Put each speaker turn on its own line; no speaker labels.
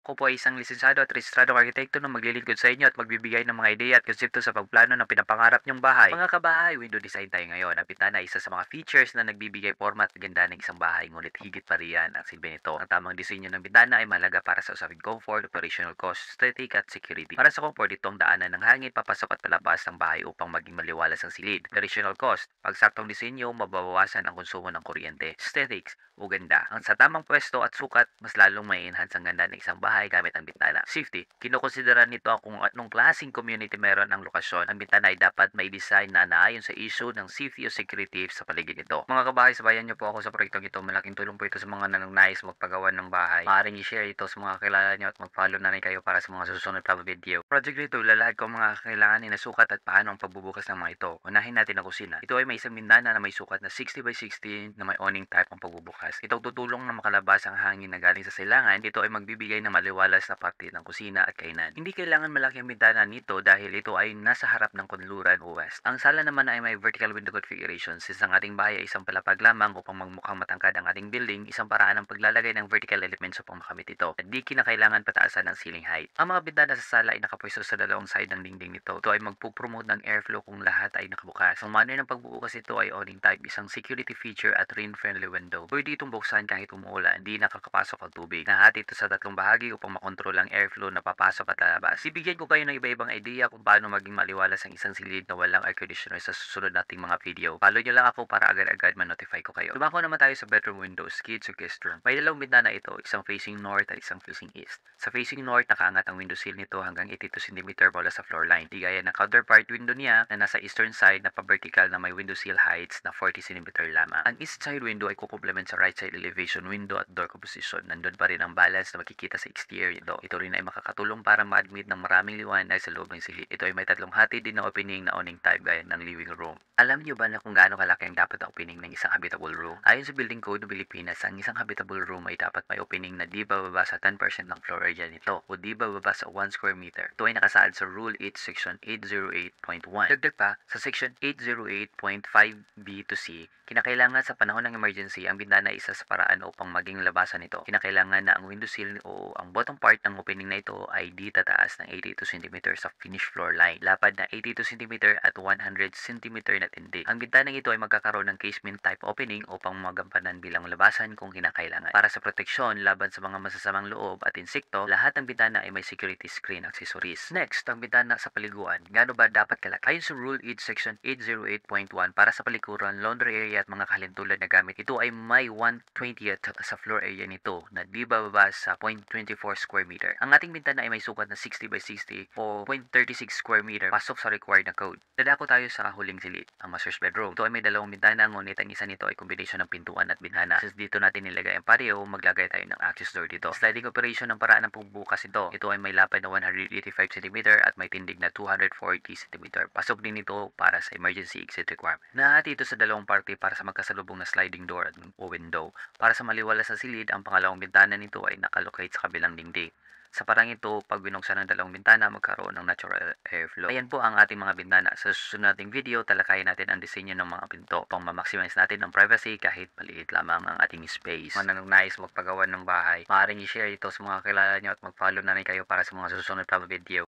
Ako po ay isang lisensyado at rehistradong arkitekto na maglilingkod sa inyo at magbibigay ng mga ideya at konsepto sa pagplano ng pinapangarap niyong bahay. Mga kabahay, window design tayo ngayon. Ang bintana ay isa sa mga features na nagbibigay forma at ganda ng isang bahay, ngunit higit pa riyan ang silbi nito. Ang tamang disenyo ng bintana ay mahalaga para sa usaping comfort, operational cost, aesthetic at security. Para sa comfort, itong daanan ng hangin papasok at palabas ng bahay upang maging maliwalas ang silid. Operational cost, pag saktong disenyo, mababawasan ang konsumo ng kuryente. Aesthetics, o ganda. Ang sa tamang pwesto at sukat, mas lalong mai-enhance ang ganda ng isang bahay gamit ang bintana. Safety, kinukonsidera nito kung anong klaseng community meron ang lokasyon. Ang bintana ay dapat may design na naayon sa issue ng safety o security sa paligid nito. Mga kabahay, sabayan niyo po ako sa proyektong ito. Malaking tulong po ito sa mga nanangnais magpagawa ng bahay. Maaaring i-share ito sa mga kilala niyo at mag-follow na rin kayo para sa mga susunod pa video. Project nito, lalahad ko ang mga kailanganin na sukat at paano ang pagbubukas ng mga ito. Unahin natin ang kusina. Ito ay may isang bintana na may sukat na 60 by 60 na may awning type ang pagbubukas. Ito tutulong na makalabas ang hangin na galing sa silangan. Ito ay magbibigay ng maliwalas na parte ng kusina at kainan. Hindi kailangan malaki ang bintana nito dahil ito ay nasa harap ng kanluran o west. Ang sala naman ay may vertical window configuration. Since ang ating bahay ay isang palapag lamang upang magmukhang matangkad ang ating building, isang paraan ng paglalagay ng vertical elements upang makamit ito. At di kinakailangan pataasan ng ceiling height. Ang mga bintana sa sala ay nakapwesto sa dalawang side ng dingding nito. Ito ay magpupromote ng airflow kung lahat ay nakabukas. Ang manner ng pagbubukas nito ay awning type, isang security feature at rain-friendly window. Pwede itong buksan kahit umuulan, hindi nakakapasok ang tubig. Nahati ito sa tatlong bahagi upang makontrol ang airflow na papasok at lalabas. Bibigyan ko kayo ng iba-ibang idea kung paano maging maliwalas ang isang silid na walang air conditioner sa susunod nating mga video. Follow nyo lang ako para agad-agad ma-notify ko kayo. Dumako naman tayo sa bedroom windows, kids o guest room. May dalawang bintana ito, isang facing north at isang facing east. Sa facing north, nakaangat ang window sill nito hanggang 82 cm mula sa floor line. Di gaya ng counterpart window niya na nasa eastern side na pa-vertical na may window sill heights na 40 cm lamang. Ang east side window ay kukumplement sa right side elevation window at door composition. Nandun pa rin ang balance na makikita sa exterior nito. Ito rin ay makakatulong para ma-admit ng maraming liwanag sa loob ng silid. Ito ay may tatlong hati din na opening na awning type gaya ng living room. Alam niyo ba na kung gaano kalaki ang dapat na opening ng isang habitable room? Ayon sa Building Code ng Pilipinas, ang isang habitable room ay dapat may opening na di bababa sa 10% ng floor area nito o di bababa sa 1 square meter. Ito ay nakasaad sa Rule 8 Section 808.1. Dagdag pa, sa Section 808.5b to c, kinakailangan sa panahon ng emergency ang bintana isa sa paraan upang maging labasan nito. Kinakailangan na ang window sill o ang bottom part ng opening na ito ay di tataas ng 82 cm sa finished floor line. Lapad na 82 cm at 100 cm na tindig. Ang bintanang ito ay magkakaroon ng casement type opening upang magampanan bilang labasan kung kinakailangan. Para sa proteksyon laban sa mga masasamang loob at insekto, lahat ng bintana ay may security screen accessories. Next, ang bintana sa paliguan. Gaano ba dapat kalaki? Ayon sa Rule 8 Section 808.1, para sa palikuran, laundry area at mga kahalintulad na gamit, ito ay may 1/20th sa floor area nito na di bababa sa 0.24 square meter. Ang ating bintana ay may sukat na 60 by 60 o 0.36 square meter, pasok sa required na code. Dadako tayo sa huling silid, ang master's bedroom. Ito ay may dalawang bintana, ngunit ang isa nito ay kombinasyon ng pintuan at bintana. Since dito natin nilagay ang patio, maglagay tayo ng access door dito. Sliding operation ng paraan ng pagbubukas nito. Ito ay may lapad na 185 cm at may tindig na 240 cm. Pasok din ito para sa emergency exit requirement. Nahati ito sa dalawang parte para sa magkasalubong na sliding door o window. Para sa maliwalas na silid, ang pangalawang bintana nito ay nakalocate sa kabilang dingding. Sa parang ito, pag binuksan ng dalawang bintana, magkaroon ng natural airflow. Ayan po ang ating mga bintana. Sa susunod nating video, talakayin natin ang disenyo ng mga pinto upang ma-maximize natin ang privacy kahit maliit lamang ang ating space. Mga nais magpagawa ng bahay, maaaring i-share ito sa mga kilala nyo at mag-follow na rin kayo para sa mga susunod pa video.